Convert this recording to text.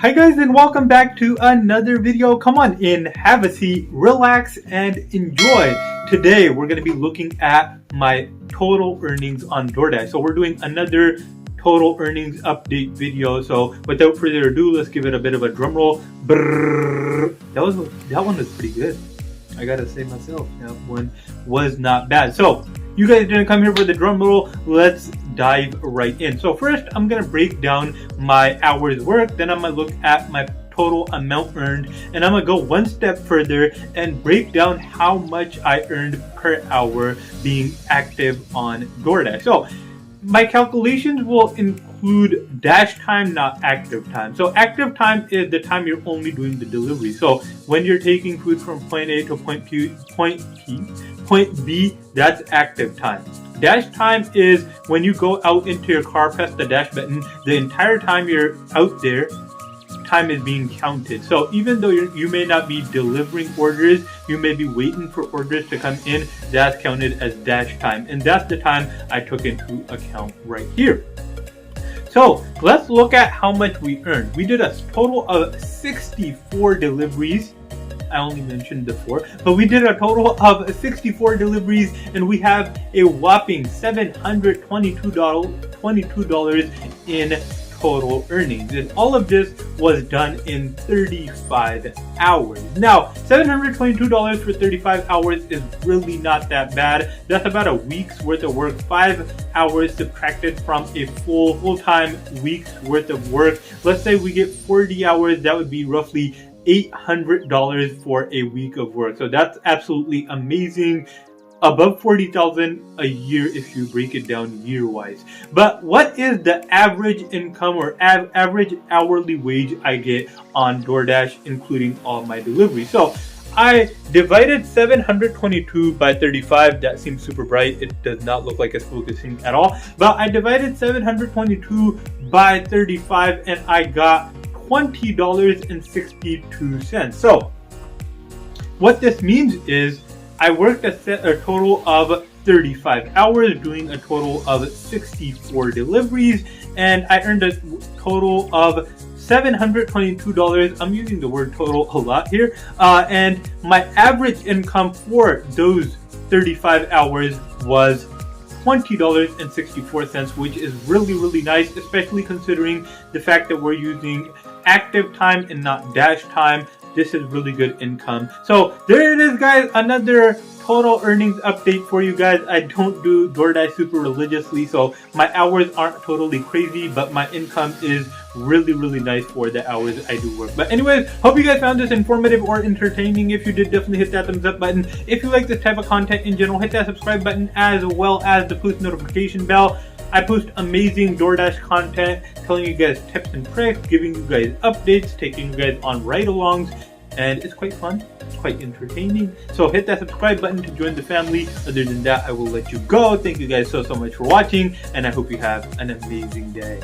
Hi guys, and welcome back to another video. Come on in, have a seat, relax, and enjoy. Today we're going to be looking at my total earnings on Doordash. So we're doing another total earnings update video. So without further ado, let's give it a bit of a drum roll. Brrr. That one was pretty good. I gotta say myself, that one was not bad. So you guys didn't come here for the drum roll. Let's dive right in. So first, I'm gonna break down my hours worked. Then I'm gonna look at my total amount earned, and I'm gonna go one step further and break down how much I earned per hour being active on Doordash. So my calculations will include dash time, not active time. So active time is the time you're only doing the delivery. So when you're taking food from point A to point B, that's active time. Dash time is when you go out into your car, press the dash button, the entire time you're out there, time is being counted. So even though you may not be delivering orders, you may be waiting for orders to come in, that's counted as dash time. And that's the time I took into account right here. So let's look at how much we earned. We did a total of 64 deliveries. I only mentioned the 4, but we did a total of 64 deliveries, and we have a whopping $722 in total earnings, and all of this was done in 35 hours. Now, $722 for 35 hours is really not that bad. That's about a week's worth of work, 5 hours subtracted from a full-time week's worth of work. Let's say we get 40 hours, that would be roughly $800 for a week of work. So that's absolutely amazing. Above $40,000 a year if you break it down year-wise. But what is the average income or average hourly wage I get on Doordash, including all my deliveries? So I divided 722 by 35. That seems super bright. It does not look like it's focusing at all. But I divided 722 by 35 and I got $20.62. So what this means is I worked a total of 35 hours, doing a total of 64 deliveries, and I earned a total of $722. I'm using the word total a lot here. And my average income for those 35 hours was $20.64, which is really nice, especially considering the fact that we're using active time and not dash time. This is really good income. So there it is, guys, another total earnings update for you guys. I don't do Doordash super religiously, so my hours aren't totally crazy, but my income is really nice for the hours I do work. But anyways, hope you guys found this informative or entertaining. If you did, definitely hit that thumbs up button. If you like this type of content in general, hit that subscribe button as well as the post notification bell. I post amazing Doordash content, telling you guys tips and tricks, giving you guys updates, taking you guys on ride-alongs, and it's quite fun, it's quite entertaining. So hit that subscribe button to join the family. Other than that, I will let you go. Thank you guys so much for watching, and I hope you have an amazing day.